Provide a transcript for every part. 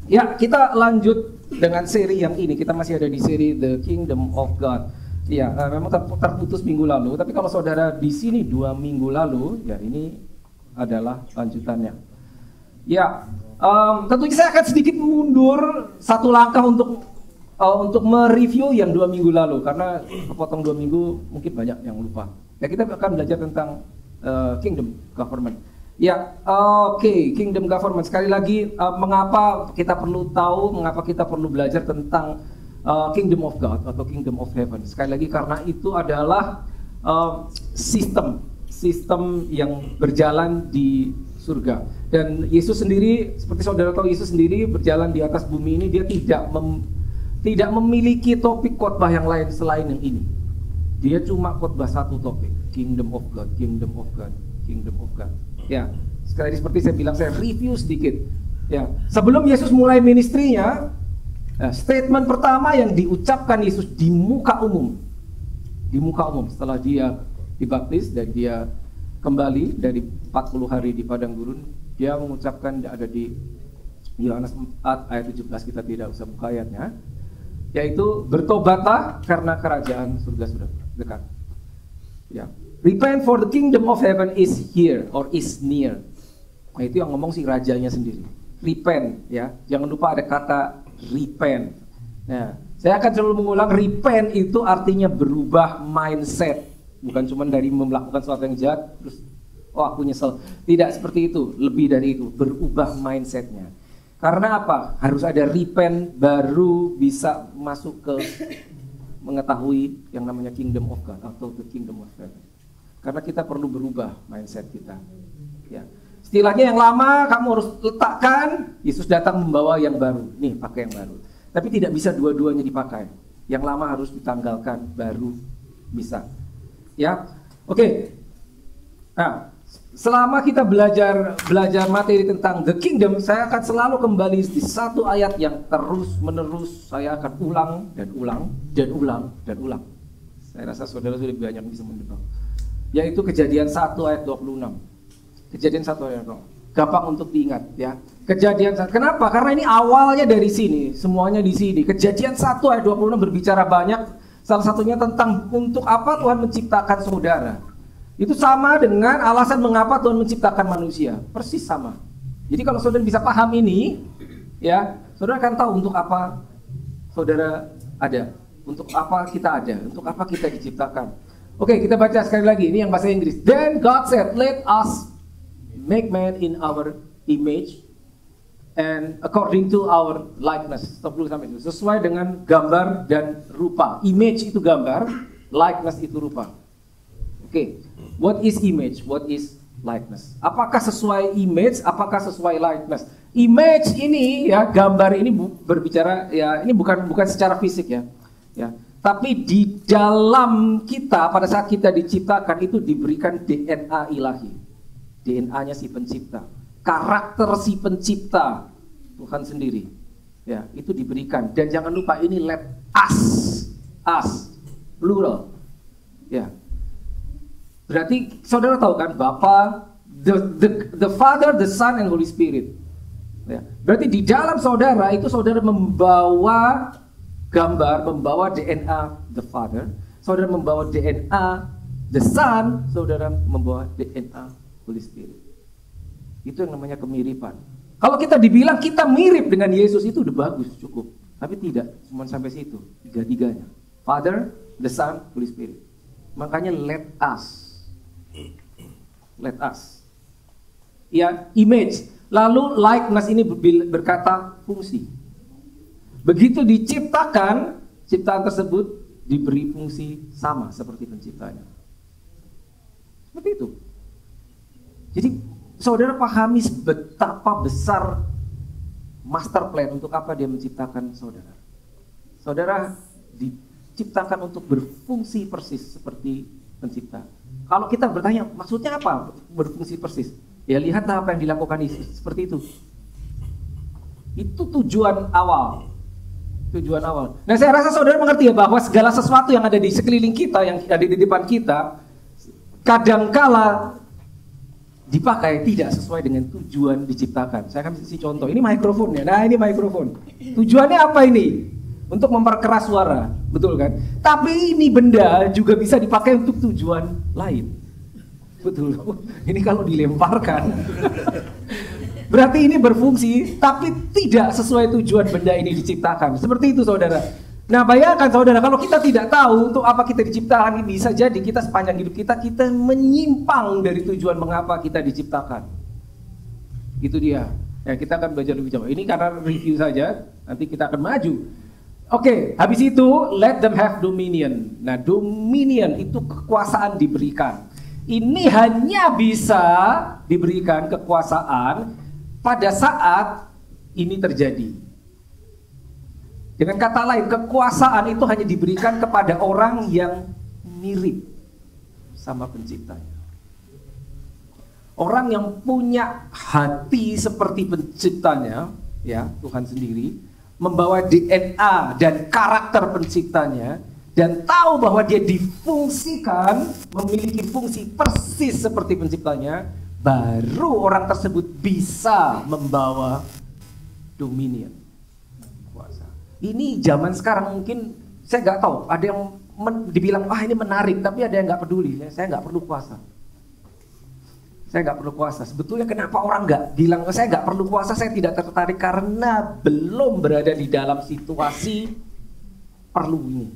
Ya, kita lanjut dengan seri yang ini. Kita masih ada di seri The Kingdom of God. Ya, memang terputus minggu lalu. Tapi kalau saudara di sini 2 minggu lalu, ya ini adalah lanjutannya. Ya, tentunya saya akan sedikit mundur satu langkah untuk mereview yang 2 minggu lalu, karena kepotong 2 minggu mungkin banyak yang lupa. Ya, kita akan belajar tentang Kingdom Government. Ya, oke, Kingdom Government. Sekali lagi, mengapa kita perlu tahu, mengapa kita perlu belajar tentang Kingdom of God atau Kingdom of Heaven. Sekali lagi, karena itu adalah sistem yang berjalan di surga. Dan Yesus sendiri, seperti saudara tahu, Yesus sendiri berjalan di atas bumi ini, dia tidak memiliki topik khotbah yang lain selain yang ini. Dia cuma khotbah satu topik, Kingdom of God, Kingdom of God, Kingdom of God. Ya, sekali lagi seperti saya bilang, saya review sedikit. Ya, sebelum Yesus mulai ministrinya, statement pertama yang diucapkan Yesus di muka umum setelah dia dibaptis dan dia kembali dari 40 hari di padang gurun, dia mengucapkan, ada di Yohanes 4 ayat 17, kita tidak usah buka ayatnya, yaitu bertobatlah karena kerajaan surga sudah dekat. Ya. Repent for the kingdom of heaven is here or is near. Nah, itu yang ngomong si rajanya sendiri. Repent, ya. Jangan lupa ada kata repent. Nah, saya akan selalu mengulang, repent itu artinya berubah mindset. Bukan cuma dari melakukan sesuatu yang jahat terus aku nyesel. Tidak seperti itu, lebih dari itu, berubah mindsetnya. Karena apa? Harus ada repent baru bisa masuk ke mengetahui yang namanya kingdom of God atau the kingdom of heaven. Karena kita perlu berubah mindset kita. Ya. Istilahnya yang lama kamu harus letakkan, Yesus datang membawa yang baru. Nih, pakai yang baru. Tapi tidak bisa dua-duanya dipakai. Yang lama harus ditanggalkan, baru bisa. Ya, oke. Nah, selama kita belajar materi tentang the kingdom, saya akan selalu kembali di satu ayat yang terus menerus saya akan ulang dan ulang dan ulang dan ulang. Saya rasa saudara sudah banyak bisa menebak. Yaitu Kejadian 1 ayat 26. Kejadian 1 ayat 26. Gampang untuk diingat, ya. Kejadian 1. Kenapa? Karena ini awalnya dari sini, semuanya di sini. Kejadian 1 ayat 26 berbicara banyak. Salah satunya tentang untuk apa Tuhan menciptakan saudara. Itu sama dengan alasan mengapa Tuhan menciptakan manusia. Persis sama. Jadi kalau saudara bisa paham ini, ya, saudara akan tahu untuk apa saudara ada, untuk apa kita ada, untuk apa kita diciptakan. Oke, kita baca sekali lagi. Ini yang bahasa Inggris. Then God said, let us make man in our image and according to our likeness. Stop dulu sampai itu. Sesuai dengan gambar dan rupa. Image itu gambar, likeness itu rupa. Oke, what is image? What is likeness? Apakah sesuai image? Apakah sesuai likeness? Image ini, ya, gambar ini berbicara, ya, ini bukan secara fisik, ya. Ya. Tapi di dalam kita, pada saat kita diciptakan itu diberikan DNA ilahi. DNA-nya si pencipta. Karakter si pencipta, Tuhan sendiri. Ya, itu diberikan. Dan jangan lupa ini let us, plural. Ya. Berarti saudara tahu kan, Bapa, the Father, the Son, and Holy Spirit. Ya. Berarti di dalam saudara itu saudara membawa gambar, membawa DNA the Father, saudara membawa DNA the Son, saudara membawa DNA Holy Spirit. Itu yang namanya kemiripan. Kalau kita dibilang kita mirip dengan Yesus itu udah bagus, cukup. Tapi tidak, cuma sampai situ, tiga-tiganya. Father, the Son, Holy Spirit. Makanya let us. Ya, image. Lalu likeness ini berkata fungsi. Begitu diciptakan, ciptaan tersebut diberi fungsi sama seperti penciptanya. Seperti itu. Jadi saudara pahami betapa besar master plan untuk apa dia menciptakan saudara. Saudara diciptakan untuk berfungsi persis seperti pencipta. Kalau kita bertanya, maksudnya apa berfungsi persis? Ya, lihatlah apa yang dilakukan Yesus, seperti itu. Itu tujuan awal. Nah, saya rasa saudara mengerti ya bahwa segala sesuatu yang ada di sekeliling kita, yang ada di depan kita, kadangkala dipakai tidak sesuai dengan tujuan diciptakan. Saya akan kasih contoh. Ini mikrofon ya. Nah, ini mikrofon. Tujuannya apa ini? Untuk memperkeras suara, betul kan? Tapi ini benda juga bisa dipakai untuk tujuan lain. Betul. Ini kalau dilemparkan berarti ini berfungsi tapi tidak sesuai tujuan benda ini diciptakan. Seperti itu, saudara. Nah, bayangkan saudara, kalau kita tidak tahu untuk apa kita diciptakan, bisa jadi kita sepanjang hidup kita menyimpang dari tujuan mengapa kita diciptakan. Itu dia. Ya, kita akan belajar lebih jauh. Ini karena review saja, nanti kita akan maju. Oke, habis itu let them have dominion. Nah, dominion itu kekuasaan diberikan. Ini hanya bisa diberikan kekuasaan pada saat ini terjadi. Dengan kata lain, kekuasaan itu hanya diberikan kepada orang yang mirip sama penciptanya. Orang yang punya hati seperti penciptanya, ya, Tuhan sendiri, membawa DNA dan karakter penciptanya, dan tahu bahwa dia difungsikan, memiliki fungsi persis seperti penciptanya, baru orang tersebut bisa membawa dominion. Ini zaman sekarang mungkin saya nggak tahu, ada yang dibilang ini menarik, tapi ada yang nggak peduli. Saya nggak perlu kuasa. Saya nggak perlu kuasa. Sebetulnya kenapa orang nggak bilang saya nggak perlu kuasa? Saya tidak tertarik karena belum berada di dalam situasi perlu ini.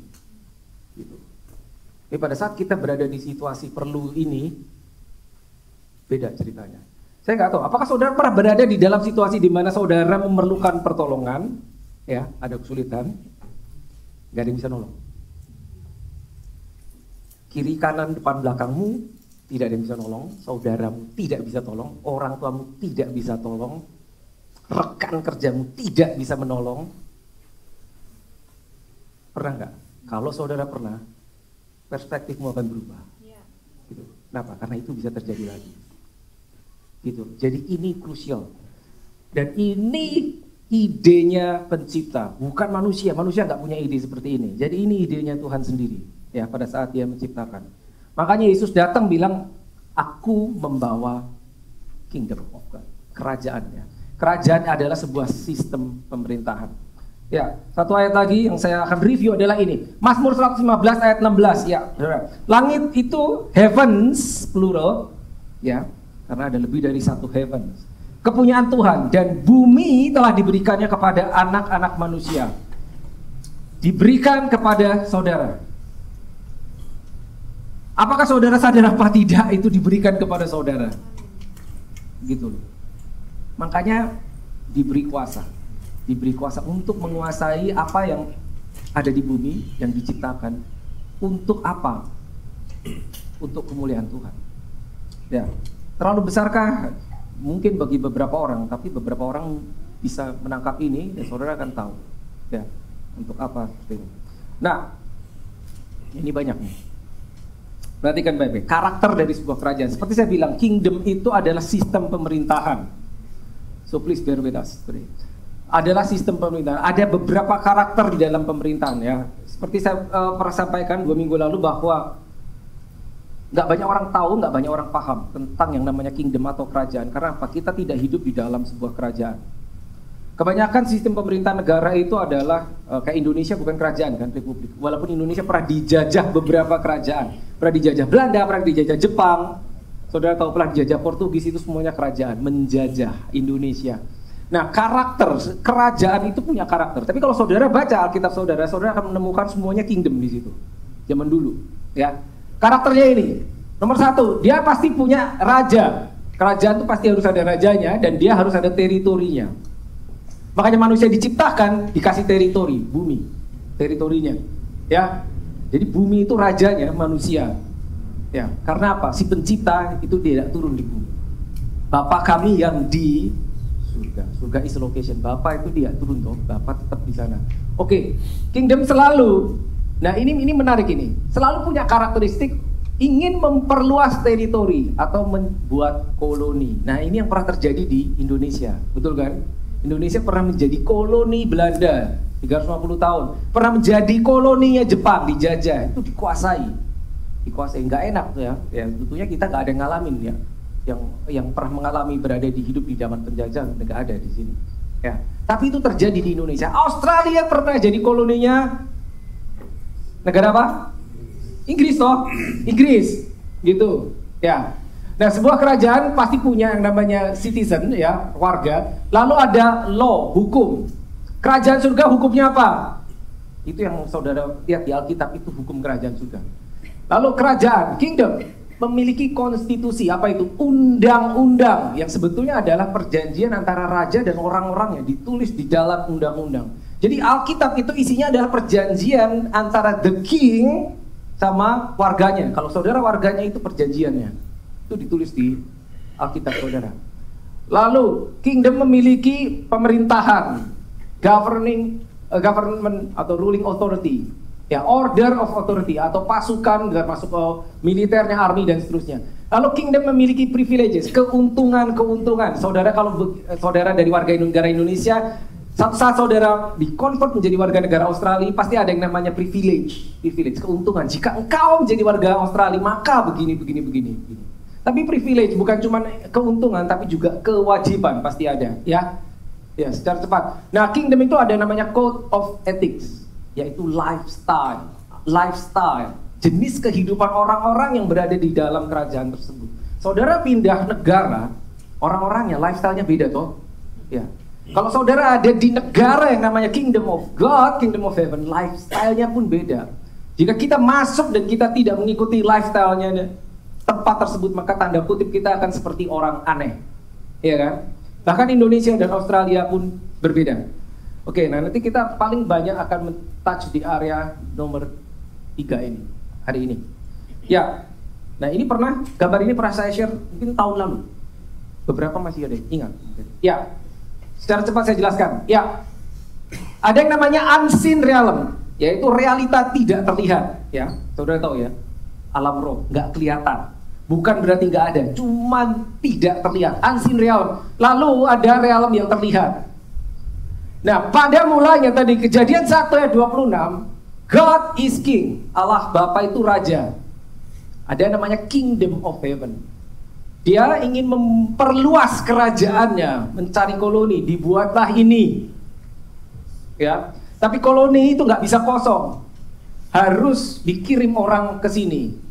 Gitu. Tapi pada saat kita berada di situasi perlu ini, beda ceritanya. Saya nggak tahu. Apakah saudara pernah berada di dalam situasi di mana saudara memerlukan pertolongan? Ya, ada kesulitan, gak ada yang bisa nolong. Kiri, kanan, depan, belakangmu tidak ada yang bisa nolong. Saudaramu tidak bisa tolong. Orang tuamu tidak bisa tolong. Rekan kerjamu tidak bisa menolong. Pernah gak? Kalau saudara pernah, perspektifmu akan berubah. Gitu. Kenapa? Karena itu bisa terjadi lagi. Gitu. Jadi ini krusial. Dan ini idenya pencipta, bukan manusia. Manusia nggak punya ide seperti ini. Jadi ini idenya Tuhan sendiri, ya, pada saat Dia menciptakan. Makanya Yesus datang bilang, aku membawa kingdom of God, kerajaannya. Kerajaan adalah sebuah sistem pemerintahan. Ya, satu ayat lagi yang saya akan review adalah ini. Mazmur 115 ayat 16, ya. Langit itu heavens plural, ya, karena ada lebih dari satu heavens. Kepunyaan Tuhan, dan bumi telah diberikannya kepada anak-anak manusia. Diberikan kepada saudara. Apakah saudara sadar apa tidak itu diberikan kepada saudara? Gitu loh. Makanya diberi kuasa. Diberi kuasa untuk menguasai apa yang ada di bumi yang diciptakan. Untuk apa? Untuk kemuliaan Tuhan. Ya, terlalu besarkah? Mungkin bagi beberapa orang, tapi beberapa orang bisa menangkap ini dan saudara akan tahu, ya, untuk apa seperti ini. Nah, ini banyak nih. Perhatikan baik-baik. Karakter dari sebuah kerajaan. Seperti saya bilang, kingdom itu adalah sistem pemerintahan. So please bear with us. Adalah sistem pemerintahan. Ada beberapa karakter di dalam pemerintahan, ya. Seperti saya pernah sampaikan 2 minggu lalu bahwa nggak banyak orang tahu, nggak banyak orang paham tentang yang namanya kingdom atau kerajaan. Karena apa? Kita tidak hidup di dalam sebuah kerajaan. Kebanyakan sistem pemerintahan negara itu adalah kayak Indonesia, bukan kerajaan kan, republik. Walaupun Indonesia pernah dijajah beberapa kerajaan. Pernah dijajah Belanda, pernah dijajah Jepang. Saudara tahu pernah dijajah Portugis, itu semuanya kerajaan, menjajah Indonesia. Nah, karakter kerajaan itu punya karakter. Tapi kalau saudara baca Alkitab saudara, saudara akan menemukan semuanya kingdom di situ. Zaman dulu, ya. Karakternya ini, nomor 1, dia pasti punya raja. Kerajaan itu pasti harus ada rajanya dan dia harus ada teritorinya. Makanya manusia diciptakan dikasih teritori, bumi, teritorinya, ya. Jadi bumi itu rajanya manusia, ya. Karena apa? Si pencipta itu tidak turun di bumi. Bapa kami yang di surga, surga is location. Bapa itu dia turun toh, Bapa tetap di sana. Oke, kingdom selalu. Nah ini menarik ini. Selalu punya karakteristik ingin memperluas teritori atau membuat koloni. Nah ini yang pernah terjadi di Indonesia, betul kan? Indonesia pernah menjadi koloni Belanda 350 tahun. Pernah menjadi koloninya Jepang, dijajah, itu dikuasai. Nggak enak tuh ya. Ya tentunya kita nggak ada yang ngalamin ya. yang pernah mengalami berada di hidup di zaman penjajahan, nggak ada di sini. Ya, tapi itu terjadi di Indonesia. Australia pernah jadi koloninya negara apa? Inggris toh, Inggris, gitu. Ya. Nah, sebuah kerajaan pasti punya yang namanya citizen, ya, warga. Lalu ada law, hukum. Kerajaan surga hukumnya apa? Itu yang saudara lihat di Alkitab, itu hukum kerajaan surga. Lalu kerajaan, kingdom, memiliki konstitusi. Apa itu? Undang-undang, yang sebetulnya adalah perjanjian antara raja dan orang-orang yang ditulis di dalam undang-undang. Jadi Alkitab itu isinya adalah perjanjian antara the king sama warganya. Kalau saudara warganya, itu perjanjiannya. Itu ditulis di Alkitab saudara. Lalu kingdom memiliki pemerintahan, government atau ruling authority, ya, order of authority atau pasukan, masuk ke militernya, army dan seterusnya. Lalu kingdom memiliki privileges, keuntungan. Saudara, kalau saudara dari warga negara Indonesia, saat saudara dikonvert menjadi warga negara Australia, pasti ada yang namanya privilege, keuntungan. Jika engkau menjadi warga Australia, maka begini. Tapi privilege bukan cuma keuntungan, tapi juga kewajiban pasti ada, ya. Ya, secara cepat. Nah, kingdom itu ada namanya code of ethics, yaitu lifestyle, jenis kehidupan orang-orang yang berada di dalam kerajaan tersebut. Saudara pindah negara, orang-orangnya lifestyle-nya beda toh. Ya. Kalau saudara ada di negara yang namanya kingdom of God, kingdom of heaven, lifestyle-nya pun beda. Jika kita masuk dan kita tidak mengikuti lifestyle-nya tempat tersebut, maka tanda kutip kita akan seperti orang aneh. Iya kan? Bahkan Indonesia dan Australia pun berbeda. Oke, nah nanti kita paling banyak akan touch di area nomor 3 ini, hari ini. Ya, nah ini gambar ini pernah saya share mungkin tahun lalu. Beberapa masih ada, ingat. Ya, secara cepat saya jelaskan. Ya, ada yang namanya unseen realm, yaitu realita tidak terlihat. Ya, saudara tahu ya, alam roh, nggak kelihatan. Bukan berarti nggak ada, cuman tidak terlihat, unseen realm. Lalu ada realm yang terlihat. Nah, pada mulanya tadi Kejadian 1 ayat 26, God is king, Allah Bapa itu raja. Ada yang namanya kingdom of heaven. Dia ingin memperluas kerajaannya, mencari koloni, dibuatlah ini. Ya, tapi koloni itu nggak bisa kosong, harus dikirim orang ke sini.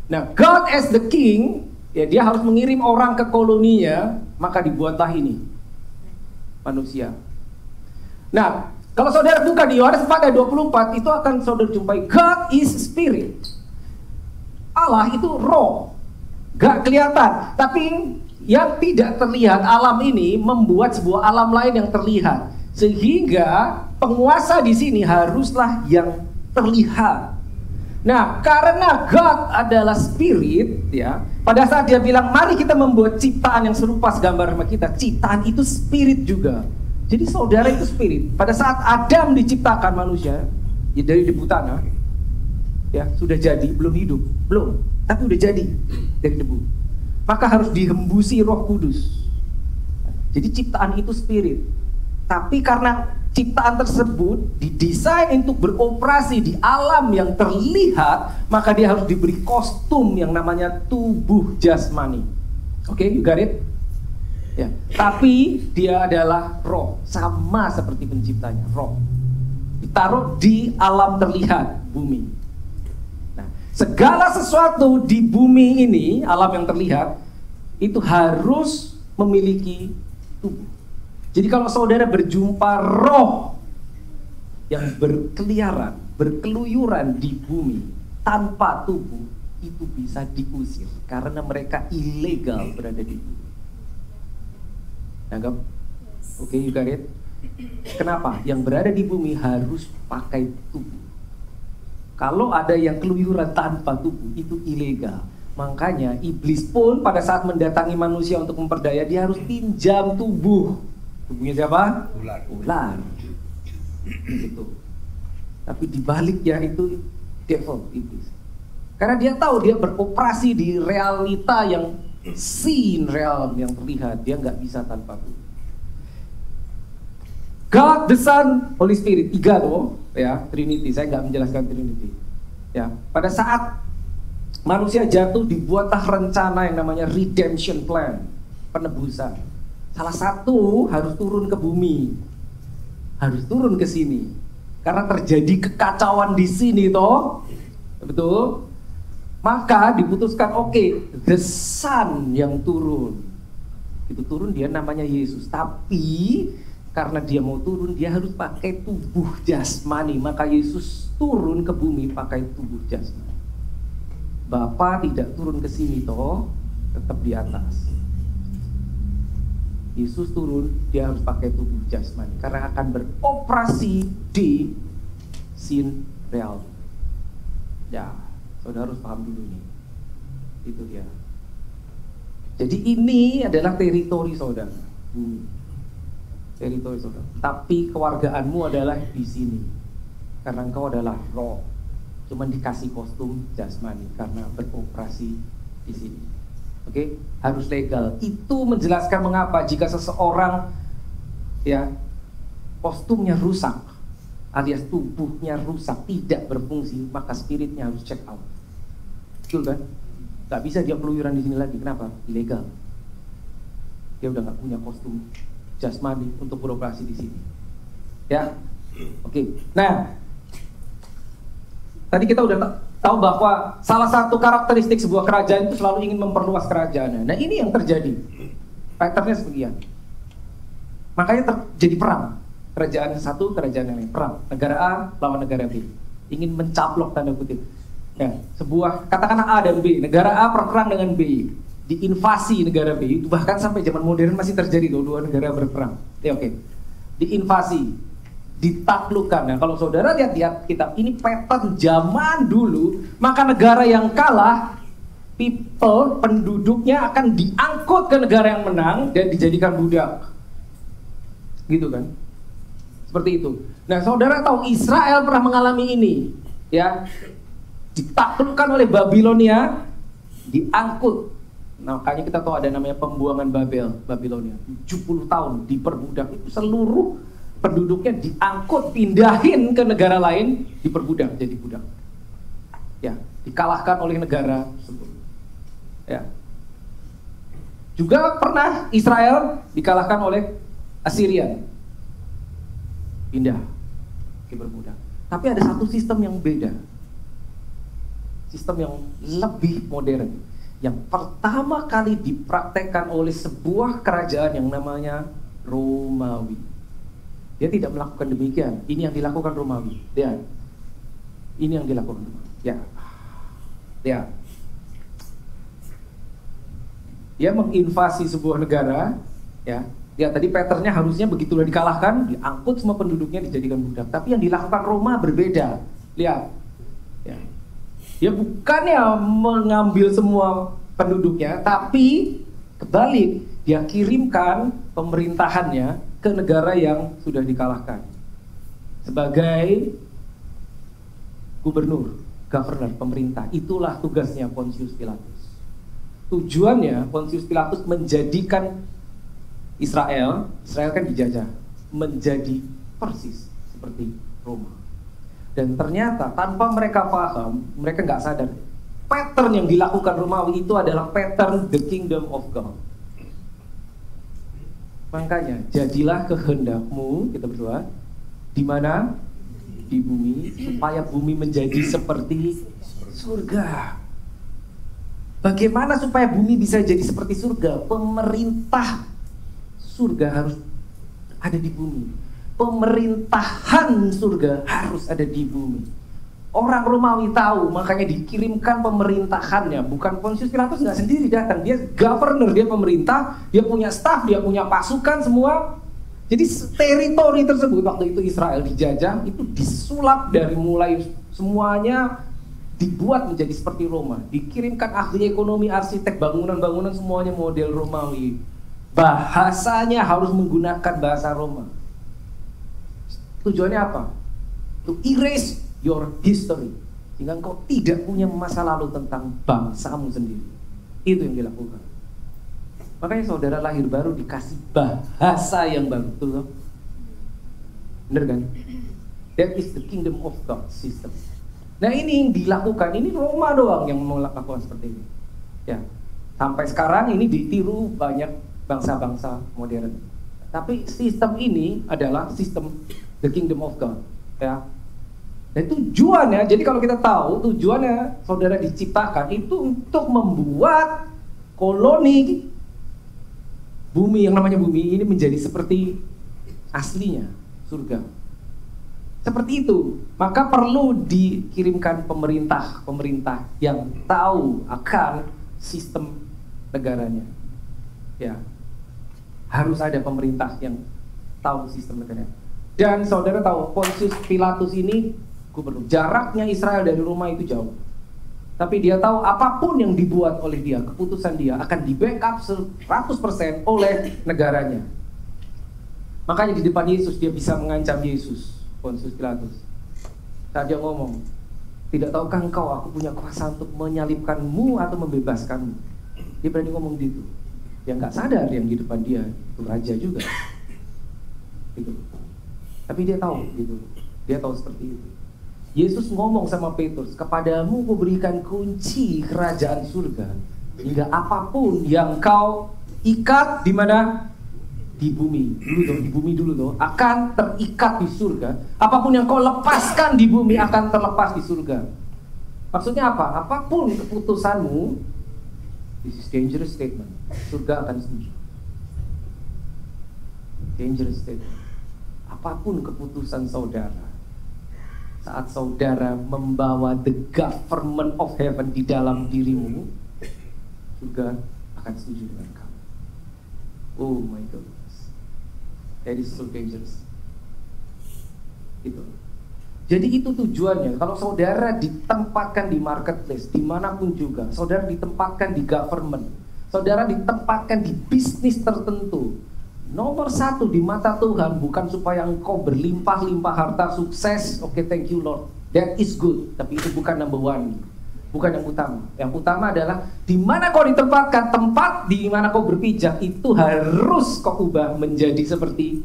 Nah, God as the king, ya, dia harus mengirim orang ke koloninya, maka dibuatlah ini manusia. Nah, kalau saudara buka di Yohanes 4 ayat 24, itu akan saudara jumpai God is spirit. Allah itu roh, gak kelihatan, tapi yang tidak terlihat, alam ini membuat sebuah alam lain yang terlihat, sehingga penguasa di sini haruslah yang terlihat. Nah, karena God adalah spirit, ya, pada saat dia bilang mari kita membuat ciptaan yang serupa segambar sama kita, ciptaan itu spirit juga. Jadi saudara itu spirit. Pada saat Adam diciptakan manusia, ya, dari debu tanah, ya, sudah jadi, belum hidup, belum, tapi udah jadi dari debu. Maka harus dihembusi Roh Kudus. Jadi ciptaan itu spirit. Tapi karena ciptaan tersebut didesain untuk beroperasi di alam yang terlihat, maka dia harus diberi kostum yang namanya tubuh jasmani. Oke, you got it? Ya. Tapi dia adalah roh, sama seperti penciptanya, roh. Ditaruh di alam terlihat, bumi. Nah, segala sesuatu di bumi ini, alam yang terlihat, itu harus memiliki tubuh. Jadi kalau saudara berjumpa roh yang berkeliaran, berkeluyuran di bumi tanpa tubuh, itu bisa diusir karena mereka ilegal berada di bumi. Anggap? Oke, you got it? Kenapa? Yang berada di bumi harus pakai tubuh. Kalau ada yang keluyuran tanpa tubuh, itu ilegal. Makanya iblis pun pada saat mendatangi manusia untuk memperdaya, dia harus pinjam tubuh. Tubuhnya siapa? Ular. Gitu. Tapi dibaliknya itu devil, iblis. Karena dia tahu dia beroperasi di realita yang seen realm, yang terlihat. Dia nggak bisa tanpa tubuh. God, the Son, Holy Spirit, 3 tuh, ya, Trinity. Saya nggak menjelaskan Trinity. Ya, pada saat manusia jatuh, dibuatlah rencana yang namanya redemption plan, penebusan. Salah satu harus turun ke bumi, harus turun ke sini, karena terjadi kekacauan di sini toh, betul? Maka diputuskan, oke, the Son yang turun, itu turun dia namanya Yesus. Tapi karena dia mau turun, dia harus pakai tubuh jasmani. Maka Yesus turun ke bumi pakai tubuh jasmani. Bapa tidak turun ke sini toh, tetap di atas. Yesus turun, dia harus pakai tubuh jasmani karena akan beroperasi di sin real. Ya, saudara harus paham dulu nih. Itu dia. Jadi ini adalah teritori saudara. Teritori saudara. Tapi kewargaanmu adalah di sini. Karena engkau adalah roh. Cuman dikasih kostum jasmani karena beroperasi di sini. Oke, harus legal. Itu menjelaskan mengapa jika seseorang ya kostumnya rusak, alias tubuhnya rusak, tidak berfungsi, maka spiritnya harus check out. Betul kan? Gak bisa dia keluyuran di sini lagi. Kenapa? Ilegal. Dia udah gak punya kostum jasmani untuk beroperasi di sini. Ya, oke. Nah, tadi kita udah tahu bahwa salah satu karakteristik sebuah kerajaan itu selalu ingin memperluas kerajaannya. Nah, ini yang terjadi. Patternnya sebagian. Makanya terjadi perang. Kerajaan satu, kerajaan yang lain. Perang. Negara A lawan negara B. Ingin mencaplok tanda kutip. Ya, sebuah katakanlah A dan B. Negara A berperang dengan B. Diinvasi negara B. Itu bahkan sampai zaman modern masih terjadi dua negara berperang. Ya, oke. Diinvasi, ditaklukkan. Nah, kalau saudara lihat kitab ini pattern zaman dulu, maka negara yang kalah, people, penduduknya akan diangkut ke negara yang menang dan dijadikan budak. Gitu kan? Seperti itu. Nah, saudara tahu Israel pernah mengalami ini, ya. Ditaklukkan oleh Babilonia, diangkut. Nah, makanya kita tahu ada namanya pembuangan Babilonia. 70 tahun diperbudak, itu seluruh penduduknya diangkut, pindahin ke negara lain, diperbudak jadi budak. Ya, dikalahkan oleh negara tersebut. Ya. Juga pernah Israel dikalahkan oleh Assyria. Pindah, diperbudak. Tapi ada satu sistem yang beda. Sistem yang lebih modern, yang pertama kali dipraktekkan oleh sebuah kerajaan yang namanya Romawi. Dia tidak melakukan demikian. Ini yang dilakukan Romawi. Ya. Ini yang dilakukan Romawi. Ya. Ya. Dia menginvasi sebuah negara, ya. Ya, tadi patternnya harusnya begitulah dikalahkan, diangkut semua penduduknya dijadikan budak. Tapi yang dilakukan Roma berbeda. Lihat. Ya. Dia bukannya mengambil semua penduduknya, tapi kebalik, dia kirimkan pemerintahannya ke negara yang sudah dikalahkan sebagai gubernur, governor, pemerintah. Itulah tugasnya Pontius Pilatus. Tujuannya Pontius Pilatus menjadikan Israel kan dijajah, menjadi persis seperti Roma. Dan ternyata tanpa mereka paham, mereka nggak sadar, pattern yang dilakukan Romawi itu adalah pattern the kingdom of God. Makanya jadilah kehendakmu, kita berdoa, di mana? Di bumi, supaya bumi menjadi seperti surga. Bagaimana supaya bumi bisa jadi seperti surga? Pemerintah surga harus ada di bumi. Pemerintahan surga harus ada di bumi. Orang Romawi tahu, makanya dikirimkan pemerintahannya. Bukan Pontius Pilatus nggak sendiri datang, dia governor, dia pemerintah, dia punya staff, dia punya pasukan semua. Jadi teritori tersebut waktu itu Israel dijajah, itu disulap dari mulai semuanya dibuat menjadi seperti Roma. Dikirimkan ahli ekonomi, arsitek, bangunan-bangunan semuanya model Romawi. Bahasanya harus menggunakan bahasa Roma. Tujuannya apa? To erase your history, sehingga engkau tidak punya masa lalu tentang bangsamu sendiri. Itu yang dilakukan. Makanya saudara lahir baru dikasih bahasa yang baru. Bener kan? That is the kingdom of God system. Nah ini yang dilakukan, ini Roma doang yang melakukan seperti ini. Ya, sampai sekarang ini ditiru banyak bangsa-bangsa modern. Tapi sistem ini adalah sistem the kingdom of God. Ya. Dan tujuannya, jadi kalau kita tahu tujuannya saudara diciptakan itu untuk membuat koloni bumi yang namanya bumi ini menjadi seperti aslinya surga. Seperti itu, maka perlu dikirimkan pemerintah yang tahu akan sistem negaranya. Ya, harus ada pemerintah yang tahu sistem negaranya. Dan saudara tahu, Pontius Pilatus ini gubernur. Jaraknya Israel dari Roma itu jauh. Tapi dia tahu apapun yang dibuat oleh dia, keputusan dia akan di-backup 100% oleh negaranya. Makanya di depan Yesus dia bisa mengancam Yesus. Pontius Pilatus saat dia ngomong, tidak tahukah engkau aku punya kuasa untuk menyalibkanmu atau membebaskanmu? Dia berani ngomong gitu. Dia nggak sadar yang di depan dia itu raja juga gitu. Tapi dia tahu gitu. Dia tahu seperti itu. Yesus ngomong sama Petrus, kepadamu kuberikan kunci kerajaan surga, hingga apapun yang kau ikat di mana? Di bumi dulu tuh akan terikat di surga. Apapun yang kau lepaskan di bumi akan terlepas di surga. Maksudnya apa? Apapun keputusanmu, this is dangerous statement, surga akan setuju. Dangerous statement. Apapun keputusan saudara, saat saudara membawa the government of heaven di dalam dirimu, surga akan setuju dengan kamu. Oh my God. That is so dangerous. Gitu. Jadi itu tujuannya. Kalau saudara ditempatkan di marketplace, dimanapun juga, saudara ditempatkan di government, saudara ditempatkan di bisnis tertentu, nomor satu di mata Tuhan bukan supaya engkau berlimpah-limpah harta, sukses. Oke, thank you Lord, that is good. Tapi itu bukan number one, bukan yang utama. Yang utama adalah di mana kau ditempatkan, tempat di mana kau berpijak itu harus kau ubah menjadi seperti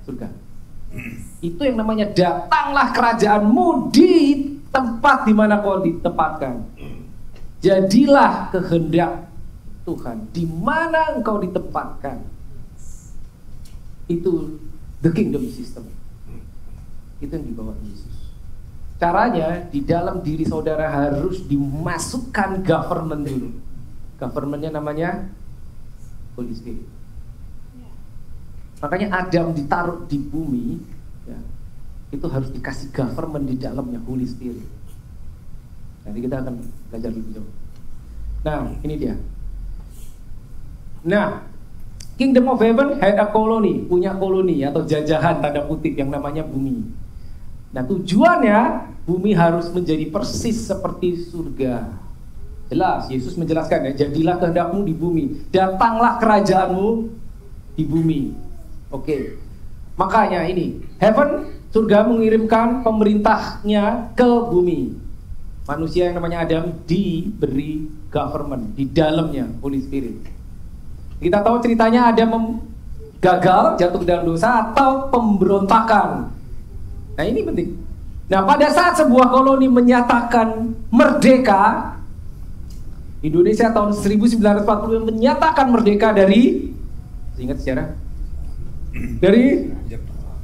surga. Itu yang namanya datanglah kerajaanmu di tempat di mana kau ditempatkan. Jadilah kehendak Tuhan di mana engkau ditempatkan. Itu the kingdom system. Itu yang dibawa Yesus. Caranya di dalam diri saudara harus dimasukkan government dulu. Governmentnya namanya Holy Spirit. Makanya Adam ditaruh di bumi, ya, itu harus dikasih government di dalamnya Holy Spirit. Nanti kita akan belajar lebih jauh. Nah, ini dia. Nah, Kingdom of Heaven had a colony, punya koloni atau jajahan tanda kutip yang namanya bumi. Nah tujuannya bumi harus menjadi persis seperti surga. Jelas, Yesus menjelaskan ya, jadilah kehendakmu di bumi, datanglah kerajaanmu di bumi. Oke. Makanya ini, heaven, surga mengirimkan pemerintahnya ke bumi. Manusia yang namanya Adam diberi government di dalamnya Holy Spirit. Kita tahu ceritanya Adam gagal, jatuh ke dalam dosa atau pemberontakan. Nah ini penting. Nah pada saat sebuah koloni menyatakan merdeka, Indonesia tahun 1945 menyatakan merdeka dari, ingat sejarah? Dari Jepang.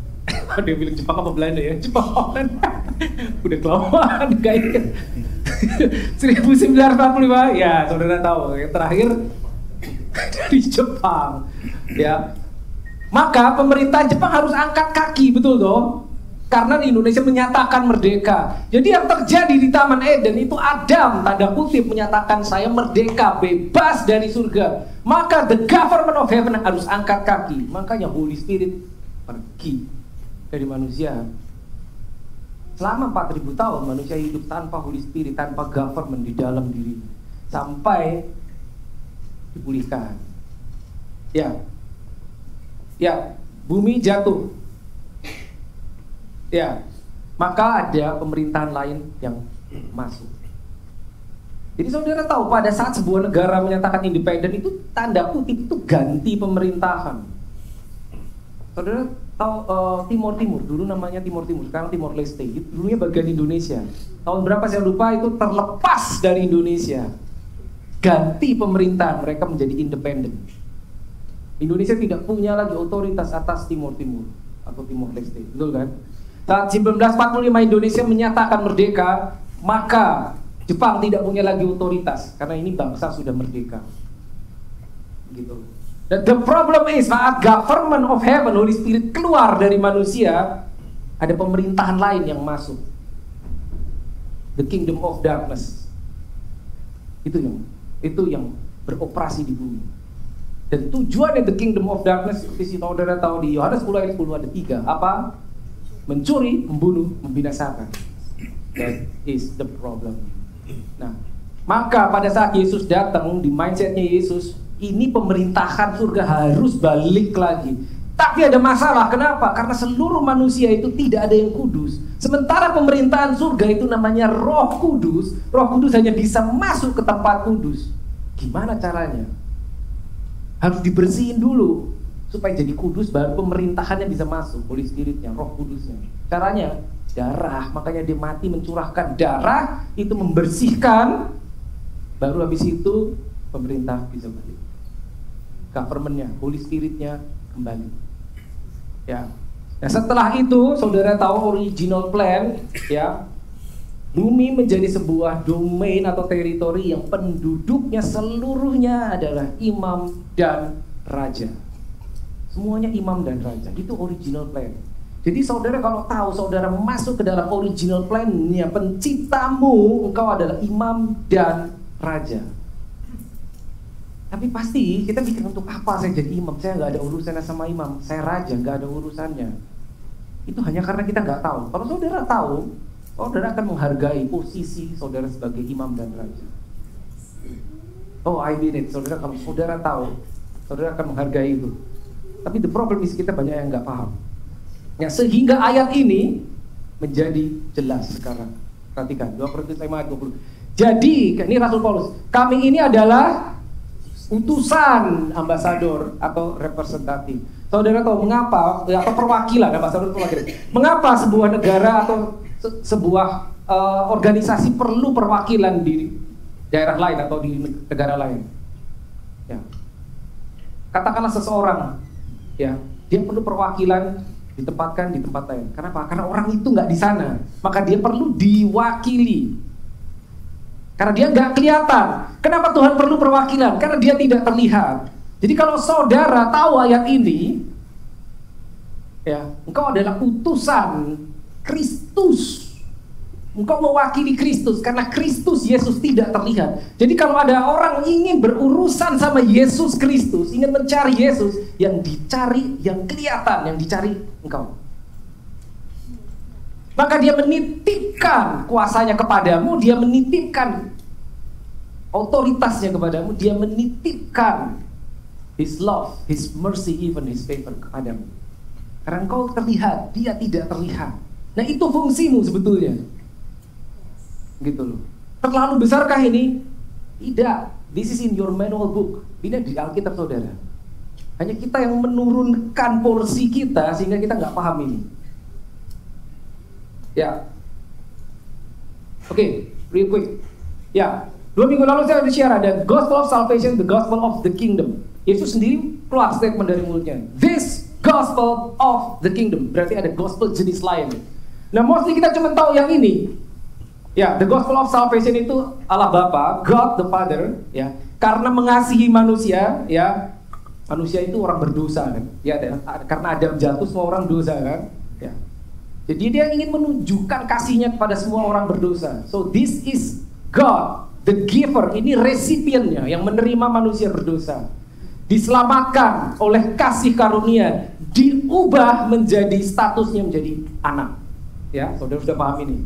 Dia bilang Jepang apa Belanda ya? Jepang. Udah kelamaan gak ingat. 1945 ya saudara tahu yang terakhir dari Jepang. Ya. Maka pemerintah Jepang harus angkat kaki, betul toh? Karena Indonesia menyatakan merdeka. Jadi yang terjadi di Taman Eden itu Adam tanda kutip menyatakan saya merdeka, bebas dari surga. Maka the government of heaven harus angkat kaki. Makanya Holy Spirit pergi dari manusia. Selama 4000 tahun manusia hidup tanpa Holy Spirit, tanpa government di dalam diri, sampai dipulihkan. Ya, bumi jatuh. Ya, maka ada pemerintahan lain yang masuk. Jadi saudara tahu pada saat sebuah negara menyatakan independen itu tanda kutip itu ganti pemerintahan. Saudara Timur Timur, dulu namanya Timur Timur, sekarang Timor Leste, dulunya bagian Indonesia. Tahun berapa saya lupa, itu terlepas dari Indonesia, ganti pemerintahan, mereka menjadi independen. Indonesia tidak punya lagi otoritas atas Timur Timur atau Timor Leste, betul kan? Saat 1945 Indonesia menyatakan merdeka, maka Jepang tidak punya lagi otoritas karena ini bangsa sudah merdeka. Gitu. Dan the problem is, saat government of heaven, Holy Spirit keluar dari manusia, ada pemerintahan lain yang masuk. The kingdom of darkness. Itu yang beroperasi di bumi. Dan tujuannya the kingdom of darkness, seperti saudara tahu di Yohanes 10 ayat 10 ada 3. Apa? Mencuri, membunuh, membinasakan. That is the problem. Nah, maka pada saat Yesus datang, di mindsetnya Yesus, ini pemerintahan surga harus balik lagi. Tapi ada masalah, kenapa? Karena seluruh manusia itu tidak ada yang kudus. Sementara pemerintahan surga itu namanya Roh Kudus. Roh Kudus hanya bisa masuk ke tempat kudus. Gimana caranya? Harus dibersihin dulu supaya jadi kudus, baru pemerintahannya bisa masuk, Holy Spiritnya, Roh Kudusnya. Caranya darah, makanya dia mati mencurahkan darah, itu membersihkan, baru habis itu pemerintah bisa balik, governmentnya, Holy Spiritnya kembali. Ya. Nah setelah itu saudara tahu original plan, ya, bumi menjadi sebuah domain atau teritori yang penduduknya seluruhnya adalah imam dan raja. Semuanya imam dan raja. Itu original plan. Jadi saudara kalau tahu saudara masuk ke dalam original plan-nya penciptamu, engkau adalah imam dan raja. Tapi pasti kita pikir, untuk apa saya jadi imam? Saya nggak ada urusannya sama imam. Saya raja, nggak ada urusannya. Itu hanya karena kita nggak tahu. Kalau saudara tahu, saudara akan menghargai posisi saudara sebagai imam dan raja. Oh, I mean it. Saudara, kalau saudara tahu, saudara akan menghargai itu. Tapi the problem is kita banyak yang nggak paham. Ya, sehingga ayat ini menjadi jelas sekarang. Perhatikan 2 Korintus 5 ayat 20. Jadi, ini Rasul Paulus, kami ini adalah utusan ambasador atau representatif. Saudara tahu mengapa, atau perwakilan, ambasador perwakilan. Mengapa sebuah negara atau sebuah organisasi perlu perwakilan di daerah lain atau di negara lain? Ya. Katakanlah seseorang, ya, dia perlu perwakilan ditempatkan di tempat lain. Kenapa? Karena orang itu nggak di sana, maka dia perlu diwakili. Karena dia nggak kelihatan. Kenapa Tuhan perlu perwakilan? Karena dia tidak terlihat. Jadi kalau saudara tahu ayat ini, ya, engkau adalah utusan Kristus. Engkau mewakili Kristus karena Kristus Yesus tidak terlihat. Jadi kalau ada orang ingin berurusan sama Yesus Kristus, ingin mencari Yesus, yang dicari yang kelihatan, yang dicari engkau. Maka dia menitipkan kuasanya kepadamu, dia menitipkan otoritasnya kepadamu, dia menitipkan His love, His mercy, even His favor kepadamu. Karena engkau terlihat, dia tidak terlihat. Nah itu fungsimu sebetulnya. Gitu loh. Terlalu besarkah ini? Tidak. This is in your manual book. Ini di Alkitab saudara. Hanya kita yang menurunkan porsi kita sehingga kita nggak paham ini. Ya. Oke, real quick. Ya, 2 minggu lalu saya share ada Gospel of Salvation, the Gospel of the Kingdom. Yesus sendiri keluar statement dari mulutnya. This Gospel of the Kingdom. Berarti ada gospel jenis lain. Nah, mostly kita cuma tahu yang ini. Ya, the Gospel of Salvation itu Allah Bapa, God the Father, ya, karena mengasihi manusia, ya, manusia itu orang berdosa kan, ya, karena Adam jatuh semua orang dosa kan, ya. Jadi dia ingin menunjukkan kasihnya kepada semua orang berdosa. So this is God, the giver, ini resipiennya yang menerima manusia berdosa, diselamatkan oleh kasih karunia, diubah menjadi statusnya menjadi anak. Ya, saudara sudah paham ini.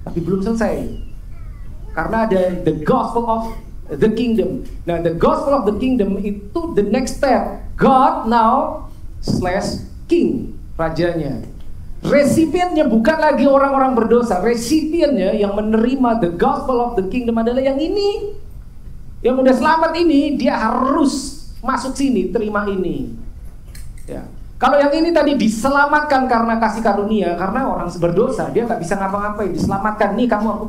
Tapi belum selesai. Karena ada the gospel of the kingdom. Nah, the gospel of the kingdom itu the next step. God now / king, rajanya. Resipiennya bukan lagi orang-orang berdosa. Resipiennya yang menerima the gospel of the kingdom adalah yang ini. Yang udah selamat ini, dia harus masuk sini, terima ini. Ya. Kalau yang ini tadi diselamatkan karena kasih karunia, karena orang berdosa, dia nggak bisa ngapa-ngapain, diselamatkan. Nih kamu aku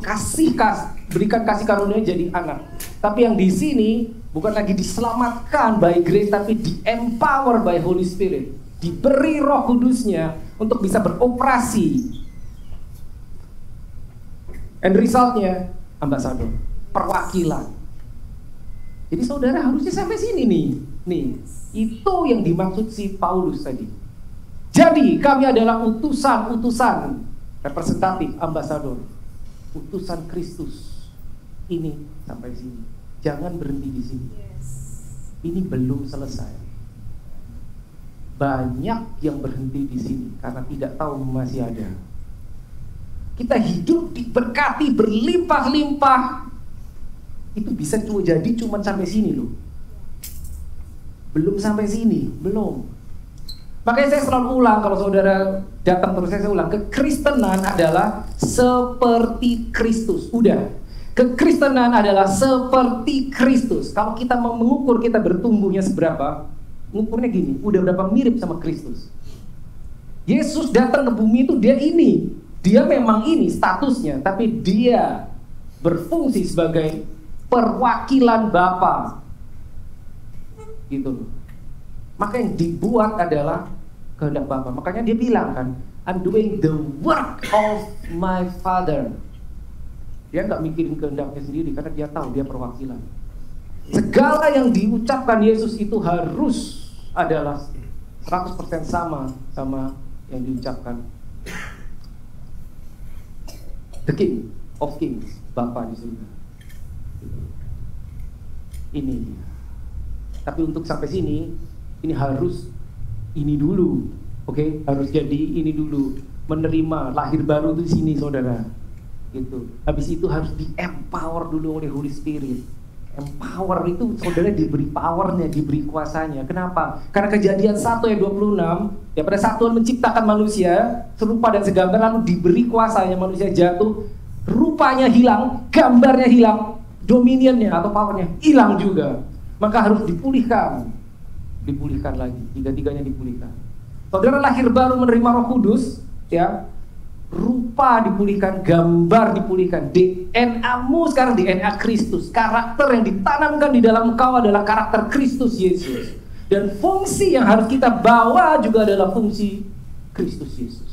berikan kasih karunia jadi anak. Tapi yang di sini bukan lagi diselamatkan by grace, tapi di empower by Holy Spirit, diberi Roh Kudusnya untuk bisa beroperasi. And resultnya ambasador, perwakilan. Jadi saudara harusnya sampai sini nih. Itu yang dimaksud si Paulus tadi. Jadi kami adalah utusan representatif, ambasador, utusan Kristus. Ini sampai sini. Jangan berhenti di sini. Ini belum selesai. Banyak yang berhenti di sini karena tidak tahu masih ada. Kita hidup diberkati berlimpah-limpah. Itu bisa jadi cuma sampai sini loh. Belum sampai sini, belum. Makanya saya selalu ulang, kalau saudara datang terus saya ulang, kekristenan adalah seperti Kristus. Udah, kekristenan adalah seperti Kristus. Kalau kita mau mengukur kita bertumbuhnya seberapa, mengukurnya gini, udah berapa mirip sama Kristus. Yesus datang ke bumi itu dia memang ini statusnya, tapi dia berfungsi sebagai perwakilan Bapa. Gitu loh. Maka yang dibuat adalah kehendak Bapa. Makanya dia bilang kan, I'm doing the work of my Father. Dia nggak mikirin kehendaknya sendiri karena dia tahu dia perwakilan. Segala yang diucapkan Yesus itu harus adalah 100% sama yang diucapkan the King of Kings, Bapa di surga. Ini dia. Tapi untuk sampai sini, ini harus ini dulu, oke? Harus jadi ini dulu, menerima lahir baru itu di sini, saudara. Gitu. Habis itu harus di-empower dulu oleh Holy Spirit. Empower itu saudara diberi powernya, diberi kuasanya. Kenapa? Karena Kejadian 1 ayat 26, ya pada saat Tuhan menciptakan manusia serupa dan segambar, lalu diberi kuasanya, manusia jatuh, rupanya hilang, gambarnya hilang, dominionnya atau powernya hilang juga. Maka harus dipulihkan lagi, tiga-tiganya dipulihkan. Saudara lahir baru menerima Roh Kudus, ya, rupa dipulihkan, gambar dipulihkan, DNA-mu sekarang DNA Kristus. Karakter yang ditanamkan di dalam engkau adalah karakter Kristus Yesus. Dan fungsi yang harus kita bawa juga adalah fungsi Kristus Yesus.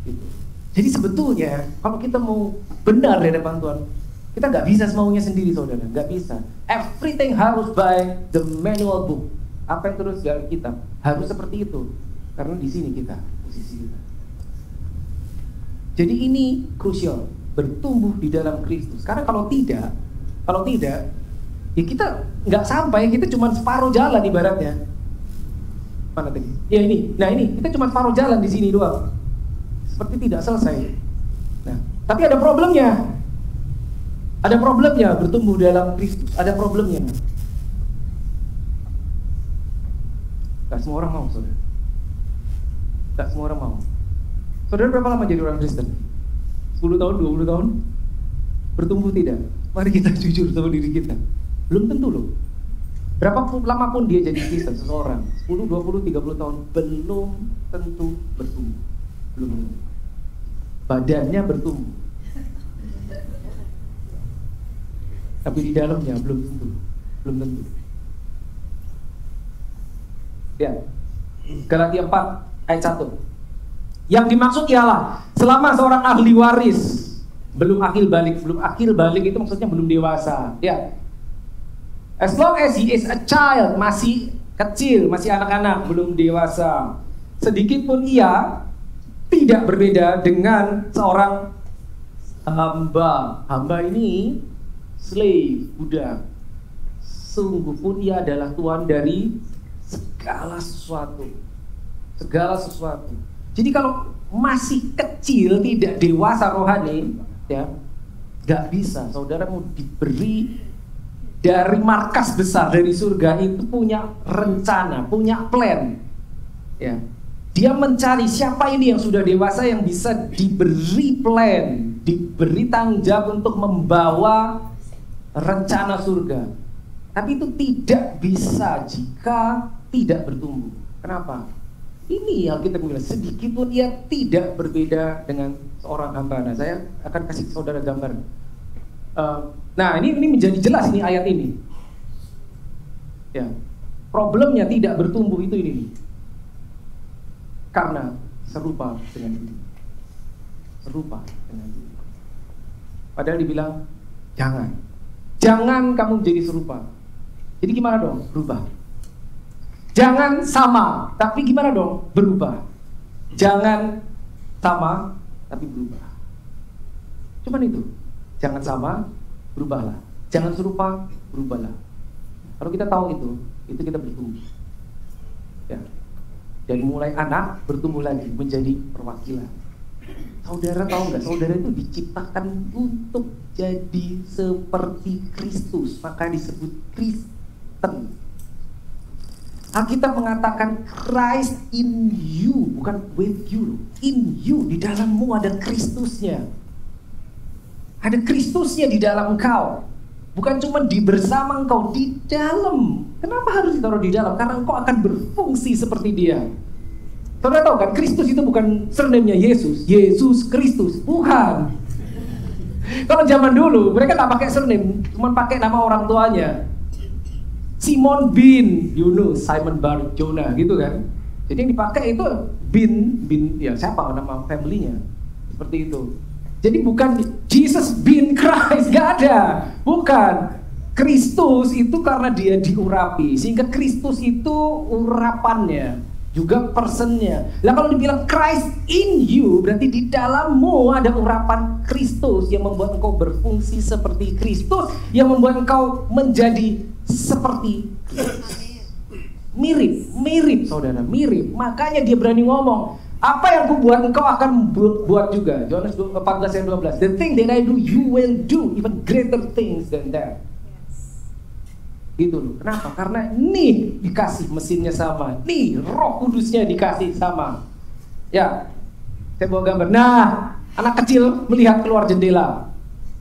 Gitu. Jadi sebetulnya kalau kita mau benar di hadapan Tuhan, kita nggak bisa semaunya sendiri, saudara, nggak bisa. Everything harus by the manual book. Apa yang terus dari kita harus seperti itu, karena di sini kita posisi kita. Jadi ini krusial, bertumbuh di dalam Kristus. Karena kalau tidak, ya kita nggak sampai, kita cuma separuh jalan ibaratnya. Mana tadi? Ya ini, nah ini kita cuma separuh jalan di sini doang, seperti tidak selesai. Nah, tapi ada problemnya. Ada problemnya bertumbuh dalam Kristus. Ada problemnya. Gak semua orang mau, saudara. Gak semua orang mau. Saudara berapa lama jadi orang Kristen? 10 tahun, 20 tahun? Bertumbuh tidak? Mari kita jujur sama diri kita. Belum tentu loh. Berapa lama pun dia jadi Kristen, seseorang 10, 20, 30 tahun, belum tentu bertumbuh. Belum tentu. Badannya bertumbuh, tapi di dalamnya belum tentu. Ya, Galatia 4 ayat 1. Yang dimaksud ialah selama seorang ahli waris belum akil balik itu maksudnya belum dewasa. Ya, as long as he is a child, masih kecil, masih anak-anak, belum dewasa, sedikit pun ia tidak berbeda dengan seorang hamba. Hamba ini slave, budak. Sungguh pun ia adalah tuan dari segala sesuatu. Jadi kalau masih kecil, tidak dewasa rohani, ya, gak bisa. Saudara mau diberi dari markas besar dari surga itu, punya rencana, punya plan, ya. Dia mencari siapa ini yang sudah dewasa, yang bisa diberi plan, diberi tanggung jawab untuk membawa rencana surga. Tapi itu tidak bisa jika tidak bertumbuh. Kenapa? Ini Alkitab bilang, sedikit pun ia tidak berbeda dengan seorang hamba. Nah, saya akan kasih saudara gambar. Nah, ini menjadi jelas ini ayat ini. Ya, problemnya tidak bertumbuh itu ini. Karena serupa dengan ini. Serupa dengan ini. Padahal dibilang, jangan kamu menjadi serupa. Jadi gimana dong? Berubah. Jangan sama, tapi gimana dong? Berubah. Jangan sama, tapi berubah. Cuman itu. Jangan sama, berubahlah. Jangan serupa, berubahlah. Kalau kita tahu itu kita bertumbuh. Ya. Dari mulai anak bertumbuh lagi menjadi perwakilan. Saudara tahu nggak? Saudara itu diciptakan untuk jadi seperti Kristus, maka disebut Kristen. Alkitab mengatakan Christ in you, bukan with you. In you, di dalammu ada Kristusnya. Ada Kristusnya di dalam engkau. Bukan cuma di bersama engkau, di dalam. Kenapa harus ditaruh di dalam? Karena engkau akan berfungsi seperti dia. Saudara tahu kan, Kristus itu bukan surname-nya Yesus. Yesus Kristus, bukan. Kalau zaman dulu mereka tak pakai surname, cuma pakai nama orang tuanya. Simon bin Yunus, Simon Bar Jonah gitu kan. Jadi yang dipakai itu bin ya siapa nama family-nya. Seperti itu. Jadi bukan Jesus bin Christ, gak ada. Bukan. Kristus itu karena dia diurapi, sehingga Kristus itu urapannya, juga personnya. Lah kalau dibilang Christ in you, berarti di dalammu ada urapan Kristus yang membuat engkau berfungsi seperti Kristus, yang membuat engkau menjadi seperti mirip saudara, mirip. Makanya dia berani ngomong, apa yang aku buat engkau akan buat juga. Yohanes 14 ayat 12. The thing that I do you will do even greater things than that. Gitu loh. Kenapa? Karena nih dikasih mesinnya sama, nih Roh Kudusnya dikasih sama. Ya, saya bawa gambar. Nah, anak kecil melihat keluar jendela.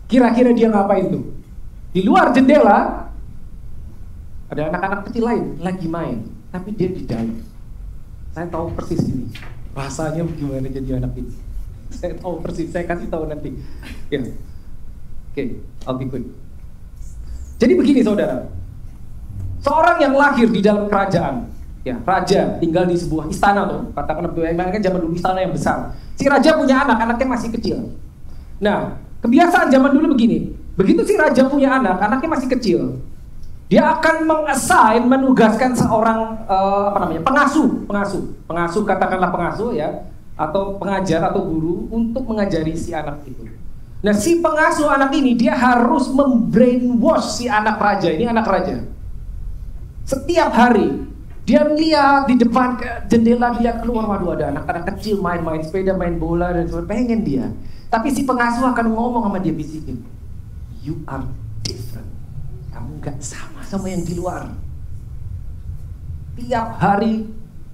Kira-kira dia ngapain tuh? Di luar jendela ada anak-anak kecil lain lagi main, tapi dia di dalam. Saya tahu persis ini rasanya gimana jadi anak ini. Saya tahu persis, saya kasih tahu nanti. Ya, oke, I'll be quick. Jadi begini saudara, seorang yang lahir di dalam kerajaan, ya raja tinggal di sebuah istana tuh, katakan kan zaman dulu istana yang besar. Si raja punya anak, anaknya masih kecil. Nah, kebiasaan zaman dulu begini, begitu si raja punya anak, anaknya masih kecil. Dia akan menugaskan seorang pengasuh katakanlah pengasuh ya, atau pengajar atau guru untuk mengajari si anak itu. Nah, si pengasuh anak ini dia harus membrainwash si anak raja. Ini anak raja. Setiap hari dia melihat di depan jendela, dia keluar, waduh ada anak-anak kecil main sepeda, main bola dan sebagainya, pengen dia. Tapi si pengasuh akan ngomong sama dia, bisikin, you are different. Kamu gak sama yang di luar. Tiap hari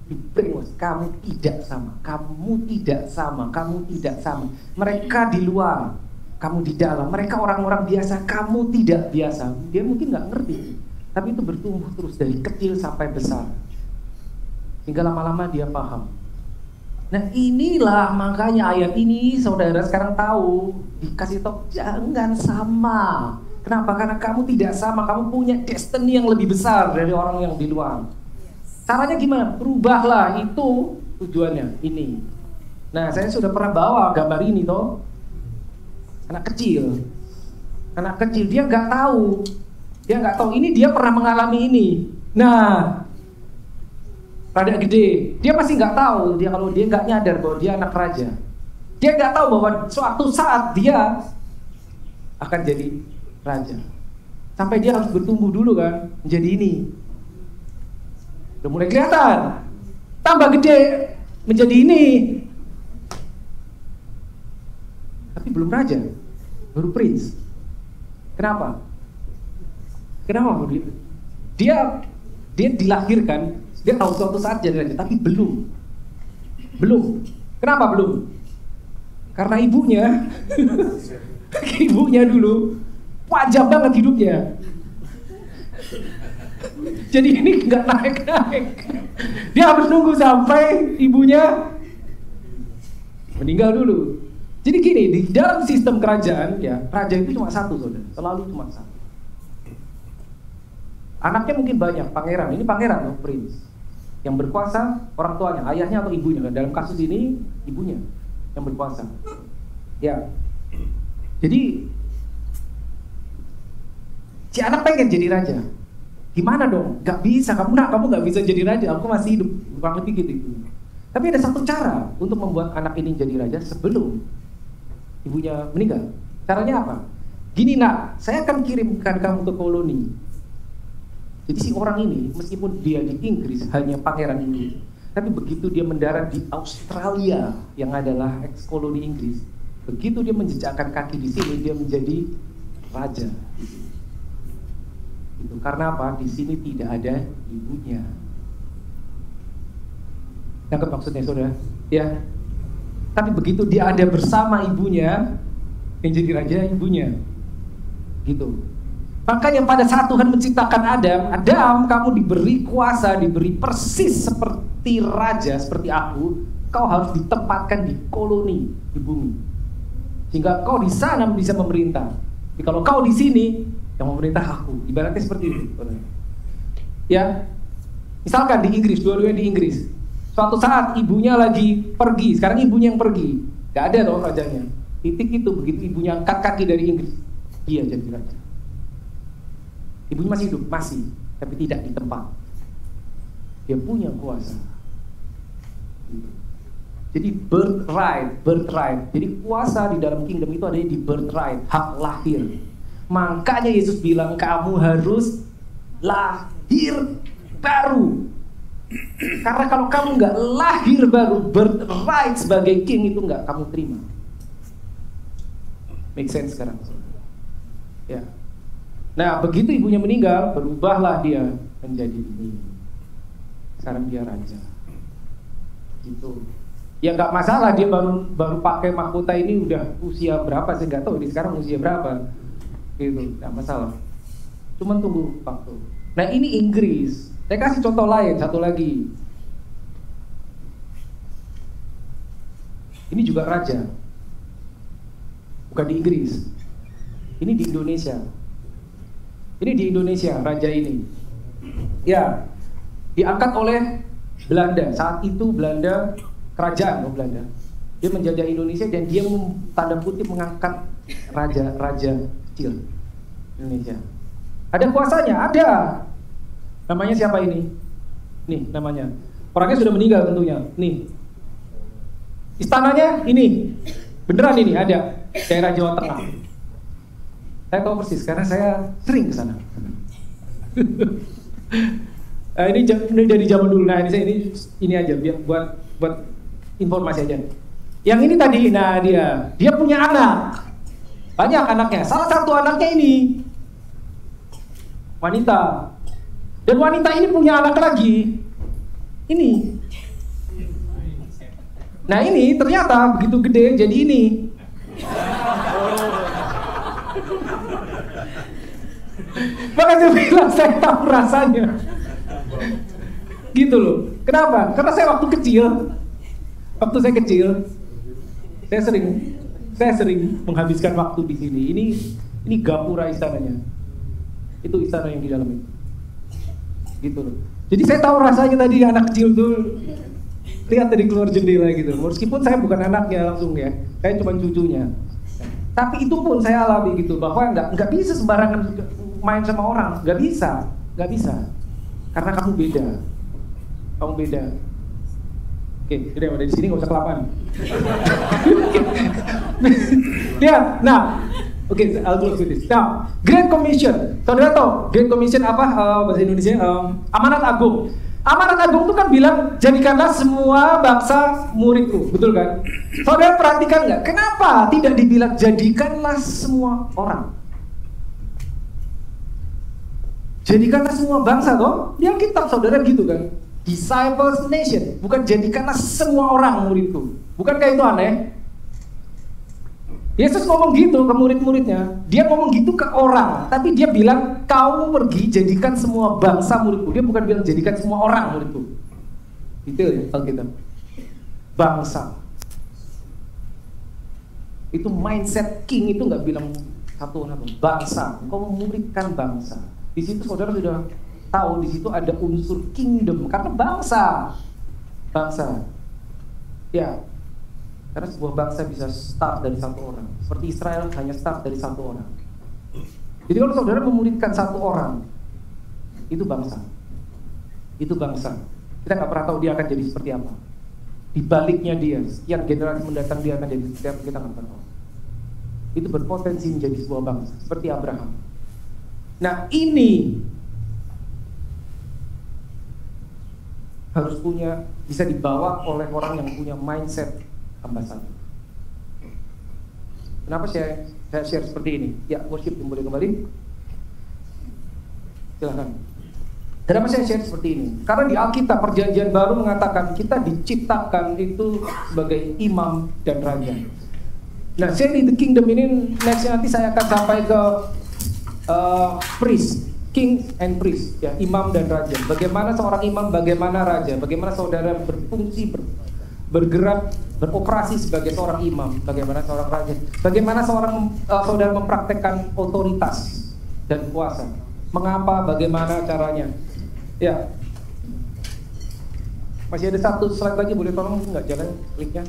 diberi, kamu tidak sama, kamu tidak sama, kamu tidak sama. Mereka di luar, kamu di dalam. Mereka orang-orang biasa, kamu tidak biasa. Dia mungkin gak ngerti, tapi itu bertumbuh terus dari kecil sampai besar, hingga lama-lama dia paham. Nah inilah makanya ayat ini saudara sekarang tahu, dikasih tahu jangan sama. Kenapa? Karena kamu tidak sama, kamu punya destiny yang lebih besar dari orang yang di luar. Caranya gimana? Berubahlah, itu tujuannya ini. Nah, saya sudah pernah bawa gambar ini toh. Anak kecil dia nggak tahu, ini dia pernah mengalami ini. Nah, rada gede, dia masih nggak tahu, kalau dia nggak nyadar bahwa dia anak raja. Dia nggak tahu bahwa suatu saat dia akan jadi raja. Sampai dia harus bertumbuh dulu kan, menjadi ini. Udah mulai kelihatan, tambah gede menjadi ini. Tapi belum raja, baru prince. Kenapa? Dia dilahirkan, dia tahu suatu saat jadi raja, tapi belum. Kenapa belum? Karena ibunya dulu wajib banget hidupnya. Jadi ini nggak naik-naik. Dia harus nunggu sampai ibunya meninggal dulu. Jadi gini, di dalam sistem kerajaan ya, raja itu cuma satu, saudara. Selalu cuma satu. Anaknya mungkin banyak, pangeran. Ini pangeran loh, prince. Yang berkuasa orang tuanya, ayahnya atau ibunya. Dalam kasus ini ibunya yang berkuasa. Ya. Jadi si anak pengen jadi raja. Gimana dong? Gak bisa, kamu gak bisa jadi raja. Aku masih hidup, kurang lebih gitu. Tapi ada satu cara untuk membuat anak ini jadi raja sebelum ibunya meninggal. Caranya apa? Gini nak, saya akan kirimkan kamu ke koloni. Jadi si orang ini, meskipun dia di Inggris, hanya pangeran Inggris, tapi begitu dia mendarat di Australia, yang adalah ex-koloni Inggris, begitu dia menjejakkan kaki di sini, dia menjadi raja. Itu karena apa? Di sini tidak ada ibunya. Nangkep maksudnya saudara? Ya. Tapi begitu dia ada bersama ibunya, yang jadi raja ibunya. Gitu. Makanya pada saat Tuhan menciptakan Adam, kamu diberi kuasa, diberi persis seperti raja, seperti aku. Kau harus ditempatkan di koloni, di bumi. Sehingga kau di sana bisa memerintah. Jadi kalau kau di sini, yang memerintah aku. Ibaratnya seperti itu. Ya. Misalkan di Inggris, dua-duanya di Inggris. Suatu saat ibunya lagi pergi, sekarang ibunya yang pergi. Gak ada dong rajanya. Titik itu, begitu ibunya angkat kaki dari Inggris, dia jadi raja. Ibunya masih hidup, masih, tapi tidak di tempat. Dia punya kuasa. Jadi birthright. Jadi kuasa di dalam kingdom itu ada di birthright, hak lahir. Makanya Yesus bilang kamu harus lahir baru. Karena kalau kamu nggak lahir baru, birthright sebagai king itu nggak kamu terima. Make sense sekarang? Ya. Nah, begitu ibunya meninggal, berubahlah dia menjadi ini. Sekarang dia raja. Gitu. Ya nggak masalah, dia baru pakai mahkota ini udah usia berapa sih, nggak tahu. Ini sekarang usia berapa? Gitu, nggak masalah. Cuman tunggu waktu. Nah ini Inggris. Saya kasih contoh lain, satu lagi. Ini juga raja. Bukan di Inggris. Ini di Indonesia. Ini di Indonesia, raja ini. Ya, diangkat oleh Belanda. Saat itu Belanda, kerajaan Belanda. Dia menjajah Indonesia dan dia tanda kutip mengangkat raja kecil Indonesia. Ada kuasanya, ada. Namanya siapa ini? Nih namanya. Orangnya sudah meninggal tentunya. Nih. Istananya ini. Beneran ini ada. Daerah Jawa Tengah. Saya tahu persis karena saya sering ke sana. Ini dari zaman dulu. Nah, ini aja biar buat informasi aja. Yang ini tadi, nah dia punya anak. Banyak anaknya. Salah satu anaknya ini wanita. Dan wanita ini punya anak lagi. Ini. Nah ini ternyata begitu gede jadi ini. Makanya saya bilang saya tahu rasanya. Gitu loh. Kenapa? Karena saya waktu saya kecil, saya sering menghabiskan waktu di sini. Ini gapura istananya. Itu istana yang di dalam itu. Gitu loh. Jadi saya tahu rasanya tadi anak kecil tuh lihat dari keluar jendela gitu. Meskipun saya bukan anaknya langsung ya, saya cuma cucunya. Tapi itu pun saya alami gitu, bahwa nggak bisa sembarangan main sama orang, nggak bisa. Karena kamu beda. Oke, udah dari sini nggak usah kelamaan. Ya, nah. Oke, I'll close with this. Now, Great Commission. Saudara tahu Great Commission apa bahasa Indonesia? Amanat Agung. Amanat Agung itu kan bilang jadikanlah semua bangsa muridku, betul kan? Saudara perhatikan nggak? Kenapa tidak dibilang jadikanlah semua orang? Jadikanlah semua bangsa toh? Di Alkitab saudara gitu kan? Disciples nation, bukan jadikanlah semua orang muridku. Bukankah itu aneh? Yesus ngomong gitu ke murid-muridnya. Dia ngomong gitu ke orang, tapi dia bilang, "Kau pergi jadikan semua bangsa muridku." Dia bukan bilang jadikan semua orang muridku. Itu ya Alkitab. Bangsa. Itu mindset king itu nggak bilang satu orang, bangsa. Kau memuridkan bangsa. Di situ saudara sudah tahu di situ ada unsur kingdom karena bangsa. Bangsa. Ya. Karena sebuah bangsa bisa start dari satu orang. Seperti Israel hanya start dari satu orang. Jadi kalau saudara memuridkan satu orang, itu bangsa. Itu bangsa. Kita nggak pernah tahu dia akan jadi seperti apa. Di baliknya dia, sekian generasi mendatang dia akan jadi seperti apa, kita nggak pernah tahu. Itu berpotensi menjadi sebuah bangsa, seperti Abraham. Nah ini harus bisa dibawa oleh orang yang punya mindset ambasador. Kenapa saya share seperti ini? Ya, worship boleh kembali. Silakan. Kenapa saya share seperti ini? Karena di Alkitab Perjanjian Baru mengatakan kita diciptakan itu sebagai imam dan raja. Nah, saya di The Kingdom ini nanti saya akan sampai ke priest, king and priest, ya, imam dan raja. Bagaimana seorang imam, bagaimana raja, bagaimana saudara berfungsi, bergerak, beroperasi sebagai seorang imam, bagaimana seorang raja, bagaimana saudara mempraktekkan otoritas dan kuasa, mengapa, bagaimana caranya. Ya, masih ada satu slide lagi, boleh tolong nggak jalan kliknya?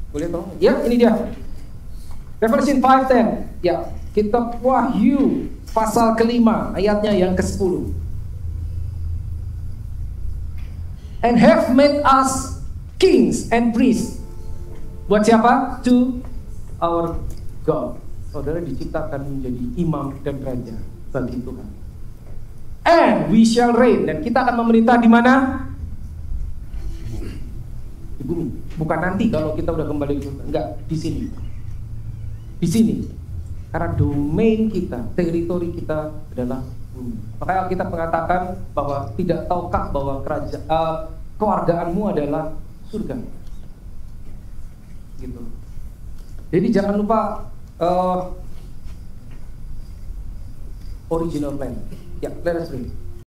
Boleh tolong? Ya, ini dia. Revelation 5:10. Ya, kitab Wahyu pasal ke-5 ayatnya yang ke-10. And have made us kings and priests. Buat siapa? To our God. Saudara diciptakan menjadi imam dan raja bagi Tuhan. And we shall reign, dan kita akan memerintah di mana? Di bumi. Bukan nanti kalau kita udah kembali ke surga. Enggak, di sini. Di sini. Karena domain kita, teritori kita adalah bumi. Makanya kita mengatakan bahwa tidak tahukah bahwa kewargaanmu adalah surga. Gitu. Jadi jangan lupa original plan. Ya, let us read.